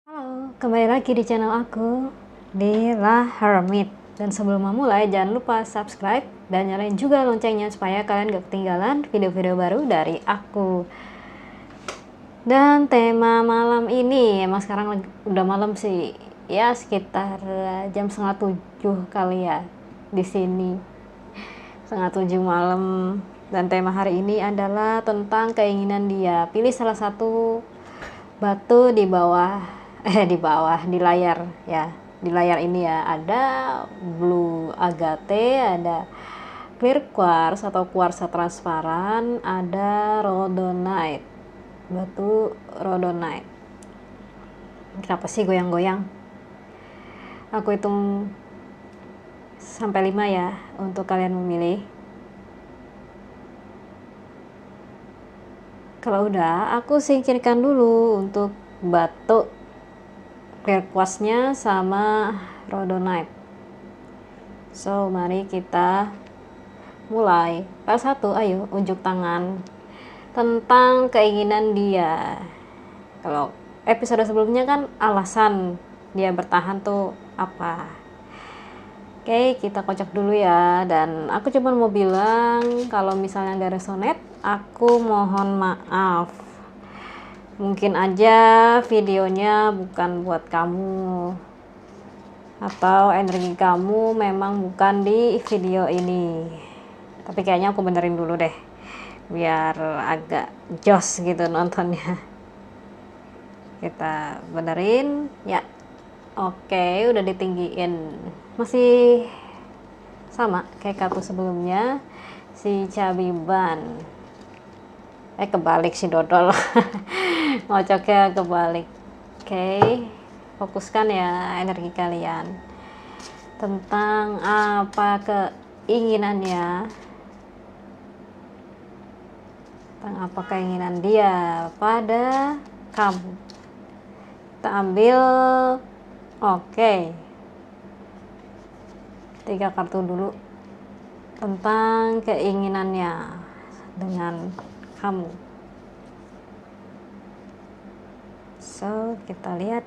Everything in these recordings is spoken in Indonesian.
Halo, kembali lagi di channel aku di La Hermit. Dan sebelum memulai, jangan lupa subscribe dan nyalain juga loncengnya supaya kalian gak ketinggalan video-video baru dari aku. Dan tema malam ini, emang sekarang udah malam sih, ya sekitar jam setengah 7 kali ya di sini. Setengah 7 malam. Dan tema hari ini adalah tentang keinginan dia. Pilih salah satu batu di bawah di layar ya. Di layar ini ya ada blue agate, ada clear quartz atau kuarsa transparan, ada rhodonite, batu rhodonite. Kenapa sih goyang-goyang? Aku hitung sampai 5 ya untuk kalian memilih. Kalau udah, aku singkirkan dulu untuk batu clear quartz-nya sama rhodonite. So, mari kita mulai. Pas satu, ayo unjuk tangan tentang keinginan dia. Kalau episode sebelumnya kan alasan dia bertahan tuh apa. Oke, kita kocok dulu ya. Dan aku cuma mau bilang kalau misalnya nggak resonate, aku mohon maaf. Mungkin aja videonya bukan buat kamu, atau energi kamu memang bukan di video ini. Tapi kayaknya aku benerin dulu deh, biar agak jos gitu nontonnya. Kita benerin ya. Oke, udah ditinggiin. Masih sama kayak kartu sebelumnya, si Cabiban. Kebalik si dodol. Ngocoknya kebalik. Oke, fokuskan ya energi kalian tentang apa keinginannya, tentang apa keinginan dia pada kamu. Kita ambil, oke, 3 kartu dulu tentang keinginannya dengan kamu. So, kita lihat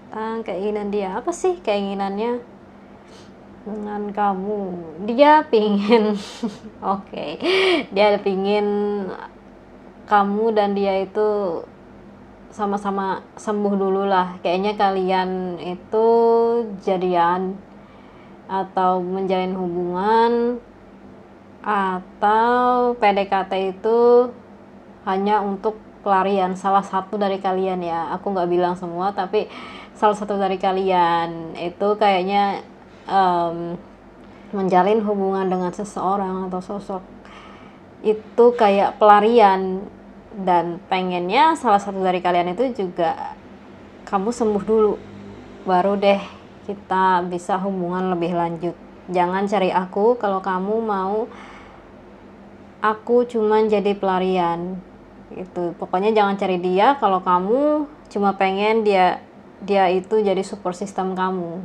tentang keinginan dia. Apa sih keinginannya dengan kamu? Dia pingin oke, dia pingin kamu dan dia itu sama-sama sembuh dulu lah. Kayaknya kalian itu jadian atau menjalin hubungan, atau PDKT itu hanya untuk pelarian salah satu dari kalian ya. Aku nggak bilang semua, tapi salah satu dari kalian itu kayaknya menjalin hubungan dengan seseorang atau sosok itu kayak pelarian, dan pengennya salah satu dari kalian itu juga kamu sembuh dulu, baru deh kita bisa hubungan lebih lanjut. Jangan cari aku kalau kamu mau aku cuman jadi pelarian gitu. Pokoknya jangan cari dia kalau kamu cuma pengen dia itu jadi support system kamu.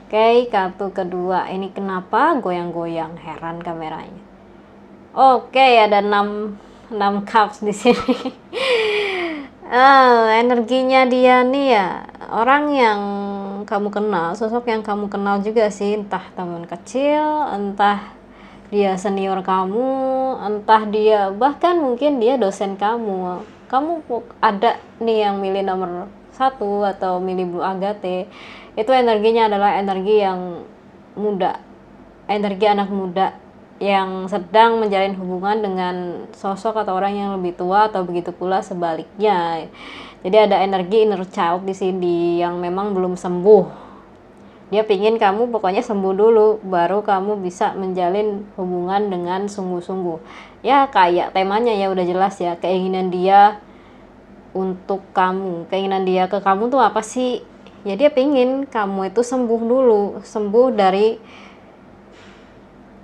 Oke, kartu kedua ini kenapa goyang-goyang, heran kameranya. Oke, ada 6 cups di sini. Energinya dia nih ya, orang yang kamu kenal, sosok yang kamu kenal juga sih, entah teman kecil, entah dia senior kamu, entah dia bahkan mungkin dia dosen kamu. Kamu ada nih yang milih nomor 1 atau milih blue agate. Itu energinya adalah energi yang muda, energi anak muda yang sedang menjalin hubungan dengan sosok atau orang yang lebih tua, atau begitu pula sebaliknya. Jadi ada energi inner child di sini yang memang belum sembuh. Dia pingin kamu pokoknya sembuh dulu, baru kamu bisa menjalin hubungan dengan sungguh-sungguh. Ya kayak temanya ya udah jelas ya, keinginan dia untuk kamu, keinginan dia ke kamu tuh apa sih? Ya dia pingin kamu itu sembuh dulu, sembuh dari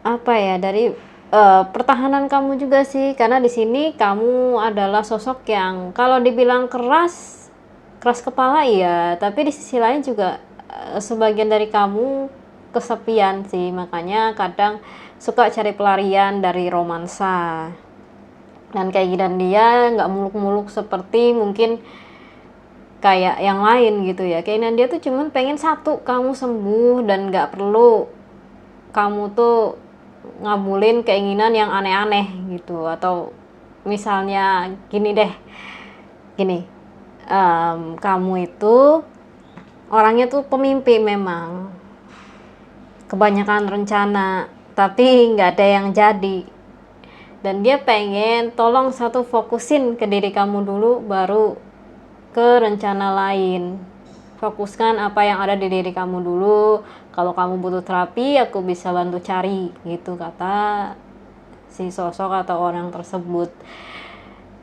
apa ya, dari pertahanan kamu juga sih, karena di sini kamu adalah sosok yang kalau dibilang keras kepala iya, tapi di sisi lain juga sebagian dari kamu kesepian sih, makanya kadang suka cari pelarian dari romansa. Dan keinginan dia nggak muluk-muluk seperti mungkin kayak yang lain gitu ya. Keinginan dia tuh cuman pengen satu, kamu sembuh, dan nggak perlu kamu tuh ngabulin keinginan yang aneh-aneh gitu. Atau misalnya gini deh, gini, kamu itu orangnya tuh pemimpi memang, kebanyakan rencana tapi nggak ada yang jadi, dan dia pengen tolong satu fokusin ke diri kamu dulu baru ke rencana lain. Fokuskan apa yang ada di diri kamu dulu, kalau kamu butuh terapi aku bisa bantu cari gitu, kata si sosok atau orang tersebut.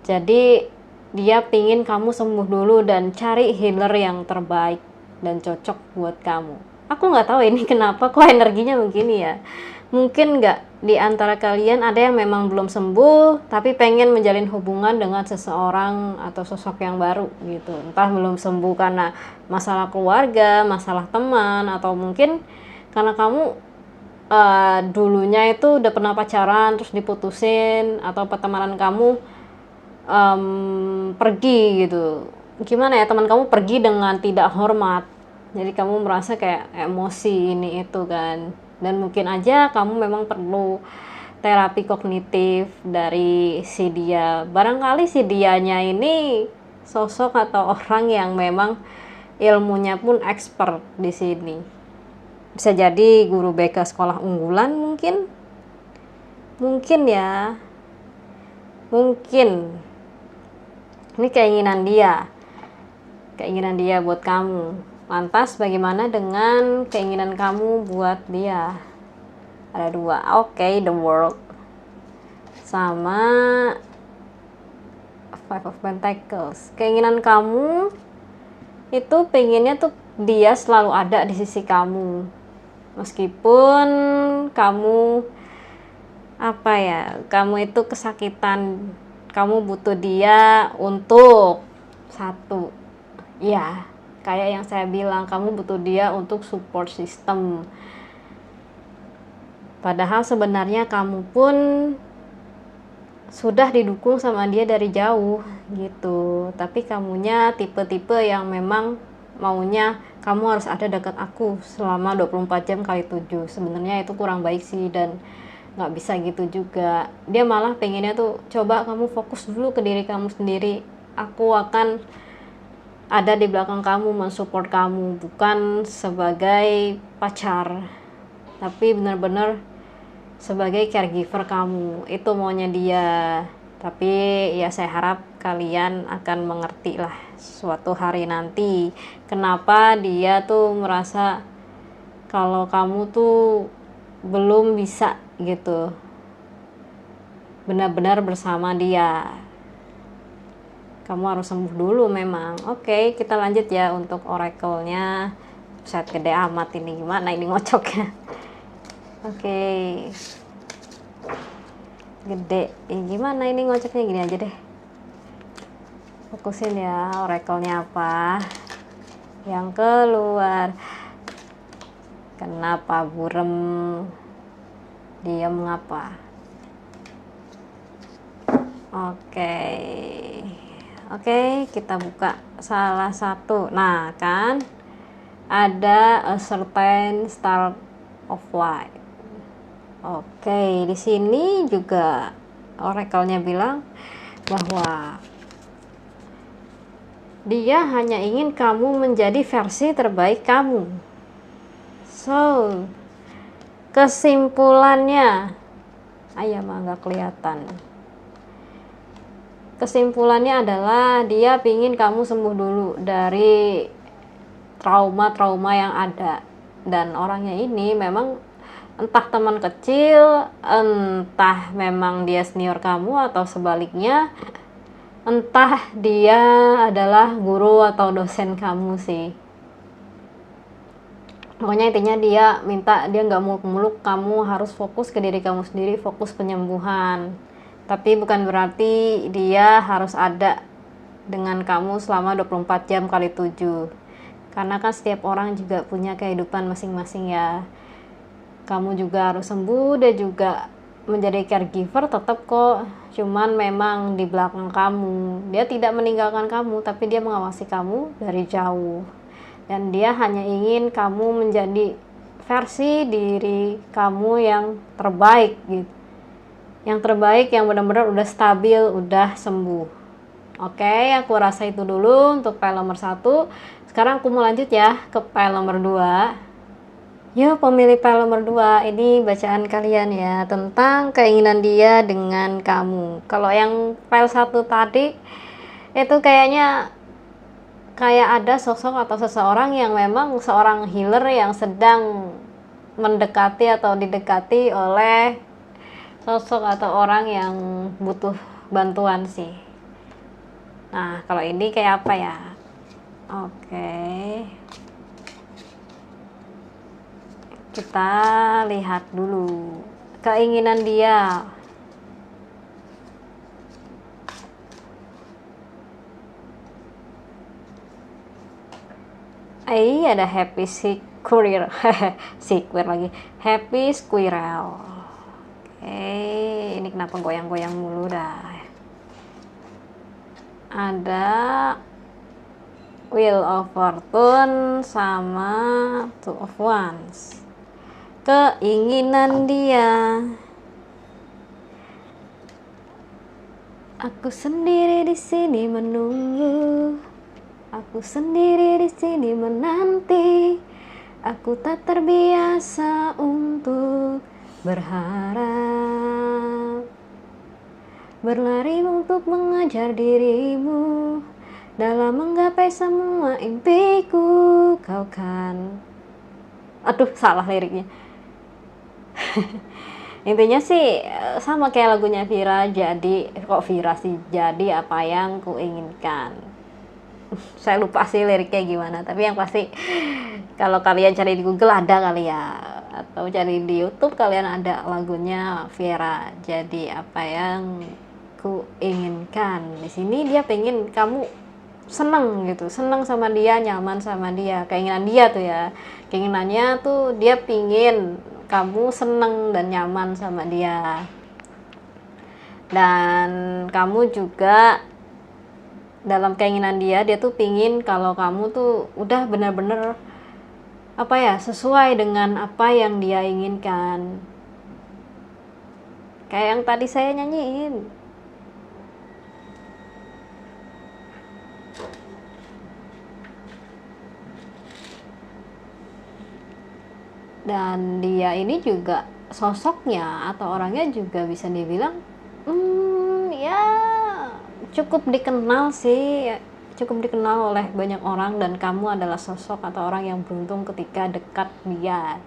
Jadi dia pingin kamu sembuh dulu dan cari healer yang terbaik dan cocok buat kamu. Aku nggak tahu ini kenapa kok energinya begini ya. Mungkin nggak di antara kalian ada yang memang belum sembuh tapi pengen menjalin hubungan dengan seseorang atau sosok yang baru gitu. Entah belum sembuh karena masalah keluarga, masalah teman, atau mungkin karena kamu dulunya itu udah pernah pacaran terus diputusin, atau pertemanan kamu pergi gitu. Gimana ya, teman kamu pergi dengan tidak hormat, jadi kamu merasa kayak emosi ini itu kan. Dan mungkin aja kamu memang perlu terapi kognitif dari si dia. Barangkali si dianya ini sosok atau orang yang memang ilmunya pun expert di sini. Bisa jadi guru BK sekolah unggulan mungkin. Mungkin ya. Mungkin. Ini keinginan dia. Keinginan dia buat kamu. Lantas bagaimana dengan keinginan kamu buat dia? Ada dua. Oke, the world. Sama Five of Pentacles. Keinginan kamu itu pengennya tuh dia selalu ada di sisi kamu. Meskipun kamu kamu itu kesakitan, kamu butuh dia untuk satu. Ya, kayak yang saya bilang, kamu butuh dia untuk support system. Padahal sebenarnya kamu pun sudah didukung sama dia dari jauh gitu. Tapi kamunya tipe-tipe yang memang maunya kamu harus ada dekat aku selama 24 jam kali 7. Sebenarnya itu kurang baik sih, dan nggak bisa gitu juga. Dia malah pengennya tuh, coba kamu fokus dulu ke diri kamu sendiri. Aku akan ada di belakang kamu, mensupport kamu, bukan sebagai pacar, tapi benar-benar sebagai caregiver kamu. Itu maunya dia. Tapi ya saya harap kalian akan mengerti lah suatu hari nanti kenapa dia tuh merasa kalau kamu tuh belum bisa gitu benar-benar bersama dia. Kamu harus sembuh dulu memang. Oke, kita lanjut ya untuk oracle-nya. Set gede amat ini, gimana ini ngocoknya. Oke. Gede. Gimana ini ngocoknya, gini aja deh. Fokusin ya oracle-nya apa. Yang keluar. Kenapa burem? Diam ngapa? Oke, kita buka salah satu. Nah, kan ada a certain start of light. Oke, di sini juga oracle-nya bilang bahwa dia hanya ingin kamu menjadi versi terbaik kamu. So, kesimpulannya, ayam nggak kelihatan. Kesimpulannya adalah dia pingin kamu sembuh dulu dari trauma-trauma yang ada. Dan orangnya ini memang entah teman kecil, entah memang dia senior kamu, atau sebaliknya, entah dia adalah guru atau dosen kamu sih. Pokoknya intinya dia minta, dia nggak muluk-muluk, kamu harus fokus ke diri kamu sendiri, fokus penyembuhan. Tapi bukan berarti dia harus ada dengan kamu selama 24 jam kali 7. Karena kan setiap orang juga punya kehidupan masing-masing ya. Kamu juga harus sembuh, dia juga menjadi caregiver tetap kok, cuman memang di belakang kamu. Dia tidak meninggalkan kamu, tapi dia mengawasi kamu dari jauh. Dan dia hanya ingin kamu menjadi versi diri kamu yang terbaik gitu. Yang terbaik, yang benar-benar udah stabil, udah sembuh. Oke, aku rasa itu dulu untuk file nomor 1. Sekarang aku mau lanjut ya ke file nomor 2. Yuk pemilih file nomor 2, ini bacaan kalian ya tentang keinginan dia dengan kamu. Kalau yang file 1 tadi itu kayaknya kayak ada sosok atau seseorang yang memang seorang healer yang sedang mendekati atau didekati oleh sosok atau orang yang butuh bantuan sih. Nah, kalau ini kayak apa ya? Oke. Kita lihat dulu keinginan dia. Ada happy squirrel. Squirrel lagi. Happy squirrel. Oke, ini kenapa goyang-goyang mulu dah. Ada Wheel of Fortune sama Two of Wands. Keinginan dia. Aku sendiri di sini menunggu. Aku sendiri di sini menanti. Aku tak terbiasa untuk berharap. Berlari untuk mengejar dirimu. Dalam menggapai semua impiku, kau kan. Aduh, salah liriknya. Intinya sih sama kayak lagunya Vira. Jadi, kok Vira sih? Jadi apa yang ku inginkan. Saya lupa sih liriknya gimana, tapi yang pasti kalau kalian cari di Google ada kali ya, atau cari di YouTube kalian ada lagunya Vira. Jadi apa yang ku inginkan. Di sini dia pengen kamu seneng gitu, seneng sama dia, nyaman sama dia. Keinginan dia tuh ya, keinginannya tuh dia pingin kamu seneng dan nyaman sama dia, dan kamu juga dalam keinginan dia tuh pingin kalau kamu tuh udah bener-bener apa ya, sesuai dengan apa yang dia inginkan, kayak yang tadi saya nyanyiin. Dan dia ini juga sosoknya atau orangnya juga bisa dibilang ya cukup dikenal sih, cukup dikenal oleh banyak orang, dan kamu adalah sosok atau orang yang beruntung ketika dekat dia.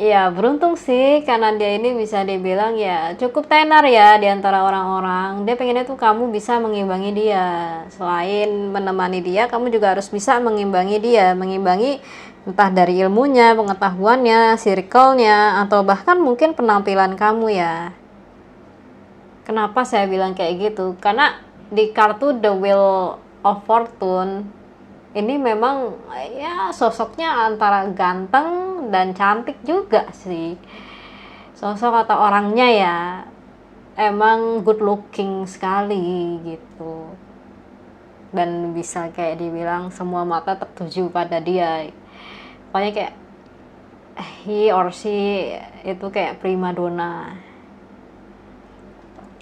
Ya beruntung sih, karena dia ini bisa dibilang ya cukup tenar ya di antara orang-orang. Dia pengennya tuh kamu bisa mengimbangi dia. Selain menemani dia, kamu juga harus bisa mengimbangi dia, mengimbangi entah dari ilmunya, pengetahuannya, circle-nya, atau bahkan mungkin penampilan kamu ya. Kenapa saya bilang kayak gitu? Karena di kartu The Wheel of Fortune ini memang ya sosoknya antara ganteng dan cantik juga sih. Sosok atau orangnya ya emang good looking sekali gitu. Dan bisa kayak dibilang semua mata tertuju pada dia. Pokoknya kayak he or she itu kayak primadona.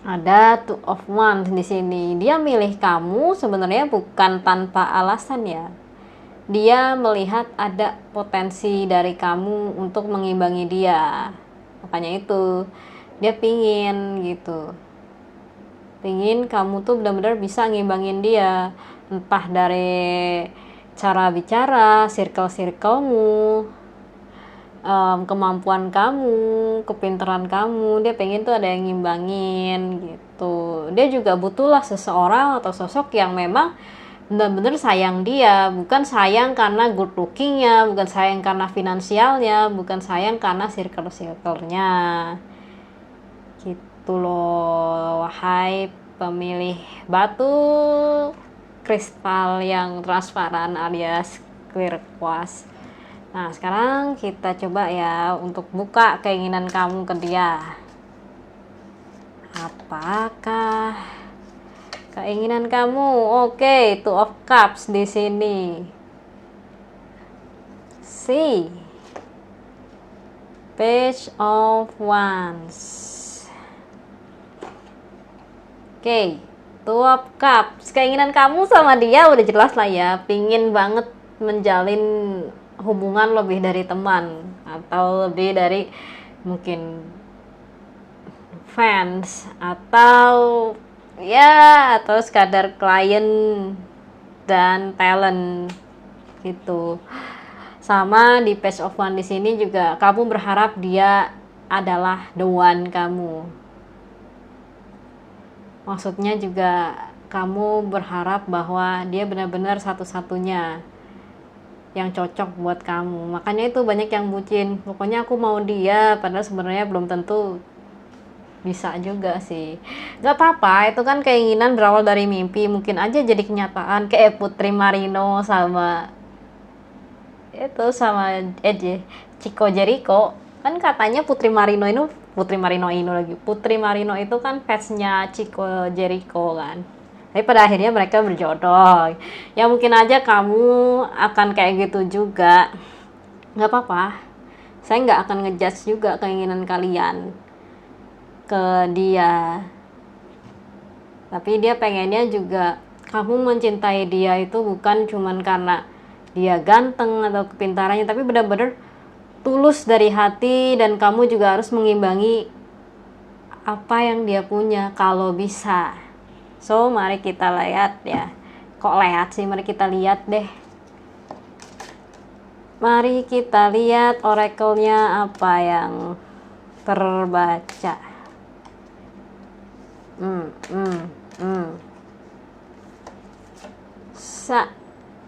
Ada Two of Wands di sini. Dia milih kamu sebenarnya bukan tanpa alasan ya. Dia melihat ada potensi dari kamu untuk mengimbangi dia. Makanya itu dia pingin gitu. Pingin kamu tuh benar-benar bisa ngimbangin dia. Entah dari cara bicara, circle-circlemu, kemampuan kamu, kepintaran kamu. Dia pengen tuh ada yang ngimbangin gitu. Dia juga butuhlah seseorang atau sosok yang memang benar-benar sayang dia, bukan sayang karena good lookingnya, bukan sayang karena finansialnya, bukan sayang karena circle-circle-nya gitu loh. Wahai pemilih batu kristal yang transparan alias clear quartz, Nah, sekarang kita coba ya untuk buka keinginan kamu ke dia. Apakah keinginan kamu? Oke, Two of Cups di sini. See. Page of Wands. Oke, Two of Cups. Keinginan kamu sama dia udah jelas lah ya. Pingin banget menjalin hubungan lebih dari teman atau lebih dari mungkin fans atau ya atau sekadar klien dan talent gitu. Sama di Page of One di sini juga kamu berharap dia adalah the one kamu. Maksudnya juga kamu berharap bahwa dia benar-benar satu-satunya yang cocok buat kamu. Makanya itu banyak yang bucin. Pokoknya aku mau dia, padahal sebenarnya belum tentu bisa juga sih. Gak apa-apa, itu kan keinginan berawal dari mimpi. Mungkin aja jadi kenyataan kayak Putri Marino sama Chico Jericho. Kan katanya Putri Marino itu kan fansnya Chico Jericho kan. Tapi pada akhirnya mereka berjodoh. Ya mungkin aja kamu akan kayak gitu juga. Gak apa-apa. Saya nggak akan ngejudge juga keinginan kalian ke dia. Tapi dia pengennya juga kamu mencintai dia itu bukan cuman karena dia ganteng atau kepintarannya, tapi benar-benar tulus dari hati, dan kamu juga harus mengimbangi apa yang dia punya kalau bisa. So, mari kita lihat ya. Kok lihat sih? Mari kita lihat deh. Mari kita lihat oracle-nya apa yang terbaca.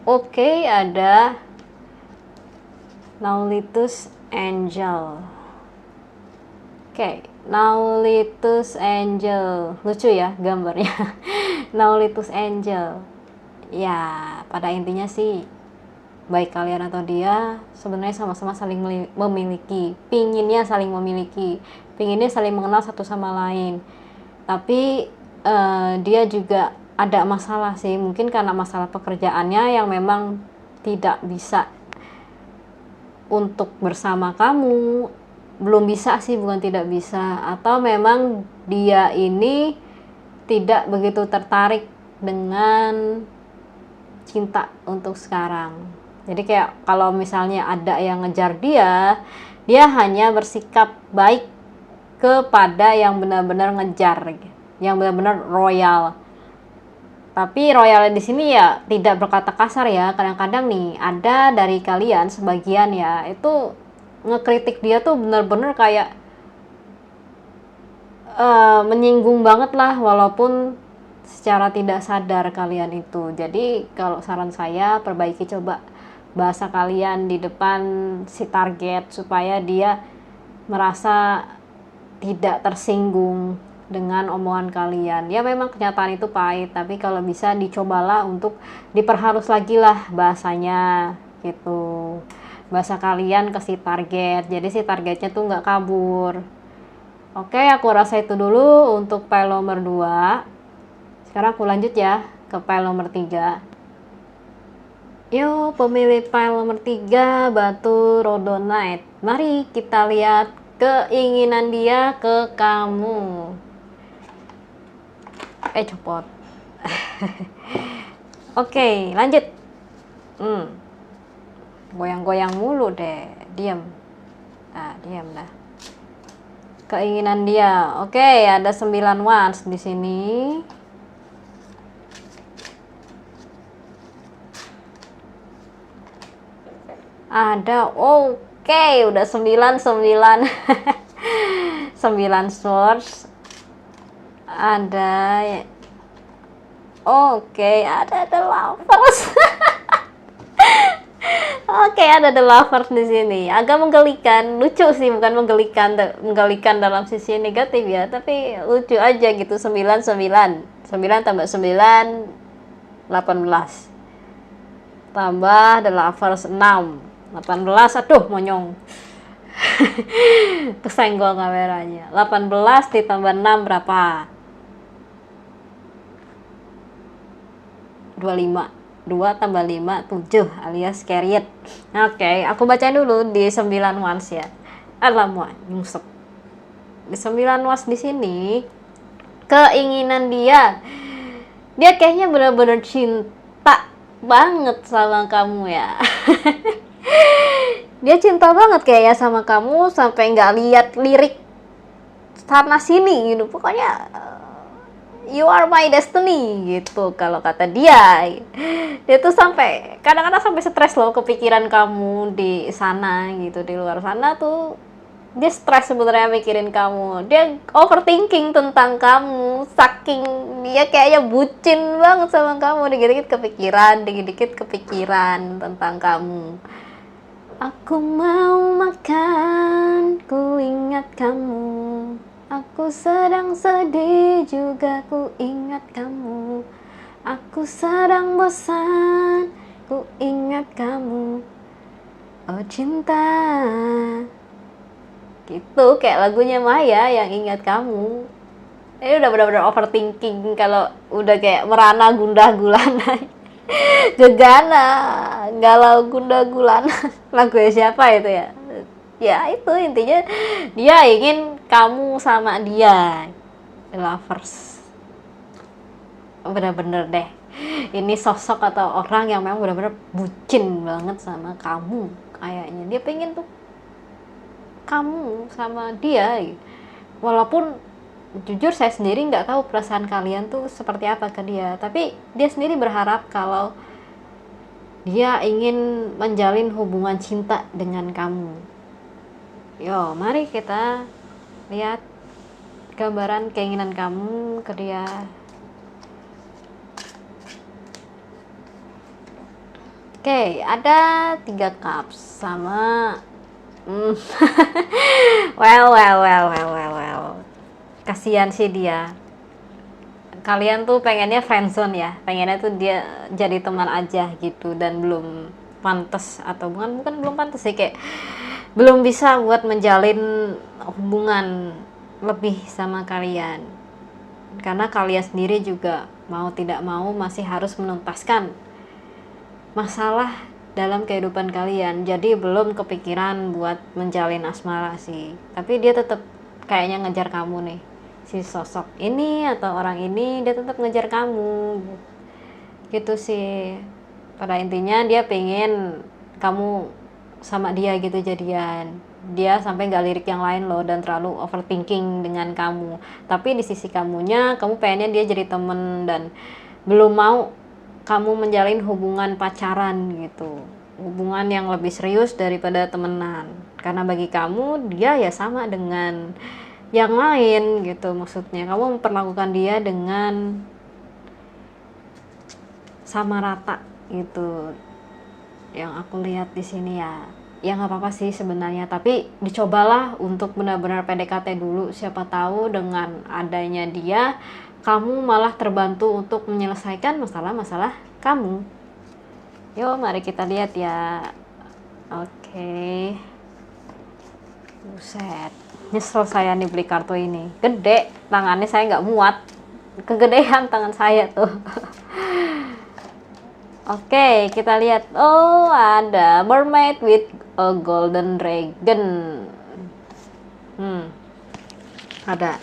Oke, ada Naulitus Angel. Oke, Naulitus Angel. Lucu ya gambarnya. Naulitus Angel. Ya, pada intinya sih baik kalian atau dia sebenarnya sama-sama saling memiliki. Pinginnya saling memiliki. Pinginnya saling mengenal satu sama lain. Tapi dia juga ada masalah sih. Mungkin karena masalah pekerjaannya yang memang tidak bisa untuk bersama kamu. Belum bisa sih, bukan tidak bisa, atau memang dia ini tidak begitu tertarik dengan cinta untuk sekarang. Jadi kayak kalau misalnya ada yang ngejar dia hanya bersikap baik kepada yang benar-benar ngejar, yang benar-benar royal. Tapi royal di sini ya tidak berkata kasar ya. Kadang-kadang nih ada dari kalian sebagian ya itu ngekritik dia tuh bener-bener kayak menyinggung banget lah, walaupun secara tidak sadar kalian itu. Jadi kalau saran saya, perbaiki coba bahasa kalian di depan si target supaya dia merasa tidak tersinggung dengan omongan kalian. Ya memang kenyataan itu pahit, tapi kalau bisa dicobalah untuk diperhalus lagi lah bahasanya gitu. Bahasa kalian ke si target, jadi si targetnya tuh nggak kabur. Oke, aku rasa itu dulu untuk file nomor 2. Sekarang aku lanjut ya ke file nomor 3. Yuk, pemilih file nomor 3, Batu Rhodonite. Mari kita lihat keinginan dia ke kamu. Copot. Oke, lanjut. Goyang-goyang mulu deh. Diam. Diam dah. Keinginan dia. Oke, ada 9 wands di sini. Ada, udah 9 9 swords. Ada ada lovers. Ada the lovers di sini. Agak menggelikan, lucu sih, bukan menggelikan dalam sisi negatif ya, tapi lucu aja gitu. 9 tambah 9 18 tambah the lovers 6. 18, aduh monyong. Kesenggol kameranya. 18 ditambah 6 berapa? 25. 2 tambah 5, 7 alias carried. Oke, aku bacain dulu di 9 ones ya. Alamak, nyungsep. Di 9 ones di sini, keinginan dia kayaknya benar-benar cinta banget sama kamu ya. Dia cinta banget kayaknya sama kamu sampai nggak lihat lirik sana sini gitu. Pokoknya you are my destiny gitu kalau kata dia. Dia tuh sampai kadang-kadang sampai stres loh kepikiran kamu di sana gitu, di luar sana tuh dia stres sebenarnya mikirin kamu. Dia overthinking tentang kamu, saking dia kayaknya bucin banget sama kamu. Dikit-dikit kepikiran tentang kamu. Aku mau makan, ku ingat kamu. Aku sedang sedih juga, ku ingat kamu. Aku sedang bosan, ku ingat kamu. Oh cinta. Gitu, kayak lagunya Maya yang ingat kamu. Ini udah benar-benar overthinking kalau udah kayak merana gundah gulana. Gegana, galau gundah gulana. Lagunya siapa itu ya? Ya itu intinya dia ingin kamu sama dia. The Lovers. Bener-bener deh, ini sosok atau orang yang memang benar-benar bucin banget sama kamu. Kayaknya dia pengen tuh kamu sama dia. Walaupun jujur saya sendiri nggak tahu perasaan kalian tuh seperti apa ke dia, tapi dia sendiri berharap kalau dia ingin menjalin hubungan cinta dengan kamu. Yo, mari kita lihat gambaran keinginan kamu ke dia. Oke, ada 3 cups sama well. Kasihan sih dia. Kalian tuh pengennya friendzone ya, pengennya tuh dia jadi teman aja gitu dan belum pantas atau bukan belum pantas sih, kayak belum bisa buat menjalin hubungan lebih sama kalian. Karena kalian sendiri juga mau tidak mau masih harus menuntaskan masalah dalam kehidupan kalian, jadi belum kepikiran buat menjalin asmara sih. Tapi dia tetap kayaknya ngejar kamu nih, si sosok ini atau orang ini dia tetap ngejar kamu gitu sih. Pada intinya dia pengen kamu sama dia gitu jadian. Dia sampai nggak lirik yang lain loh dan terlalu overthinking dengan kamu. Tapi di sisi kamunya, kamu pengennya dia jadi temen dan belum mau kamu menjalin hubungan pacaran gitu, hubungan yang lebih serius daripada temenan. Karena bagi kamu dia ya sama dengan yang lain gitu, maksudnya kamu memperlakukan dia dengan sama rata gitu. Yang aku lihat di sini ya nggak apa-apa sih sebenarnya, tapi dicobalah untuk benar-benar PDKT dulu. Siapa tahu dengan adanya dia kamu malah terbantu untuk menyelesaikan masalah-masalah kamu. Yuk mari kita lihat ya. Oke. Buset, nyesel saya nih beli kartu ini, gede tangannya, saya nggak muat, kegedean tangan saya tuh. Oke, kita lihat. Oh, ada mermaid with a golden dragon. Ada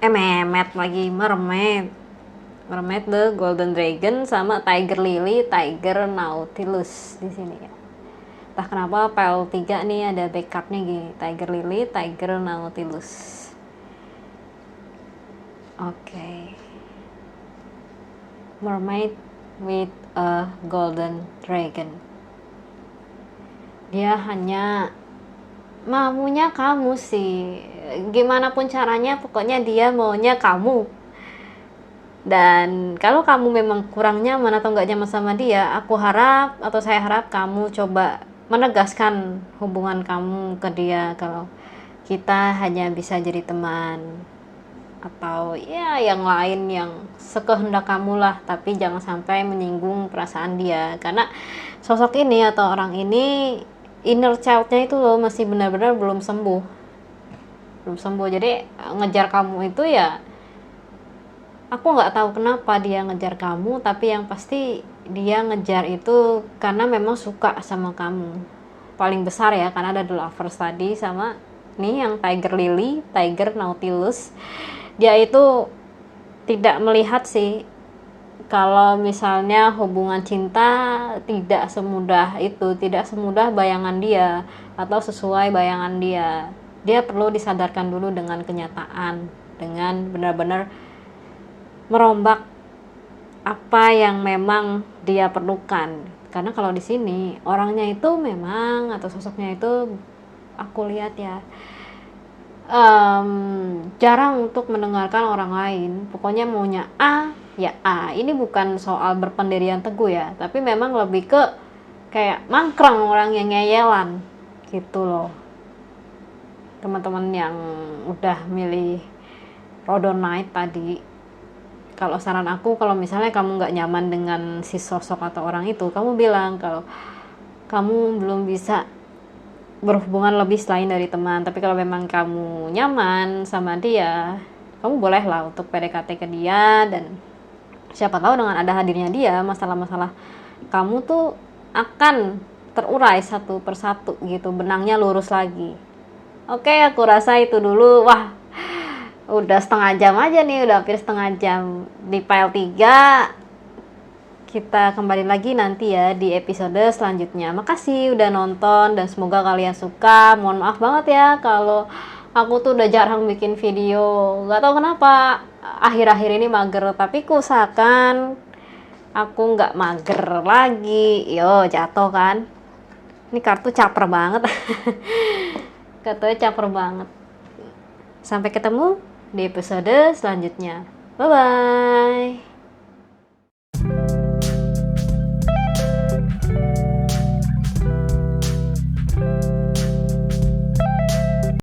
memet lagi, mermaid the golden dragon sama tiger lily, tiger nautilus di sini ya. Entah kenapa PL3 nih ada backupnya gini, tiger lily, tiger nautilus. Oke. Mermaid with a golden dragon. Dia hanya maunya kamu sih, gimana pun caranya pokoknya dia maunya kamu. Dan kalau kamu memang kurang nyaman atau nggak nyaman sama dia, saya harap kamu coba menegaskan hubungan kamu ke dia kalau kita hanya bisa jadi teman. atau ya yang lain yang sekehendak kamu lah, tapi jangan sampai menyinggung perasaan dia, karena sosok ini atau orang ini inner child-nya itu loh masih benar-benar belum sembuh. Jadi ngejar kamu itu ya, aku nggak tahu kenapa dia ngejar kamu, tapi yang pasti dia ngejar itu karena memang suka sama kamu. Paling besar ya, karena ada The Lovers tadi sama nih yang Tiger Lily, Tiger Nautilus. Dia itu tidak melihat sih kalau misalnya hubungan cinta tidak semudah itu, tidak semudah bayangan dia atau sesuai bayangan dia. Dia perlu disadarkan dulu dengan kenyataan, dengan benar-benar merombak apa yang memang dia perlukan. Karena kalau di sini orangnya itu memang atau sosoknya itu aku lihat ya jarang untuk mendengarkan orang lain. Pokoknya maunya A ya A. Ini bukan soal berpendirian teguh ya, tapi memang lebih ke kayak mangkrang, orang yang ngeyelan gitu loh. Teman-teman yang udah milih Rhodonite tadi, kalau saran aku, kalau misalnya kamu nggak nyaman dengan si sosok atau orang itu, kamu bilang kalau kamu belum bisa berhubungan lebih selain dari teman. Tapi kalau memang kamu nyaman sama dia, kamu boleh lah untuk PDKT ke dia, dan siapa tahu dengan ada hadirnya dia, masalah-masalah kamu tuh akan terurai satu persatu gitu, benangnya lurus lagi. Oke, aku rasa itu dulu. Wah, udah setengah jam aja nih, udah hampir setengah jam di file 3. Kita kembali lagi nanti ya di episode selanjutnya. Makasih udah nonton dan semoga kalian suka. Mohon maaf banget ya kalau aku tuh udah jarang bikin video. Gak tau kenapa akhir-akhir ini mager, tapi ku usahakan aku gak mager lagi. Yo, jatuh kan. Ini kartu caper banget. Kartunya caper banget. Sampai ketemu di episode selanjutnya. Bye-bye.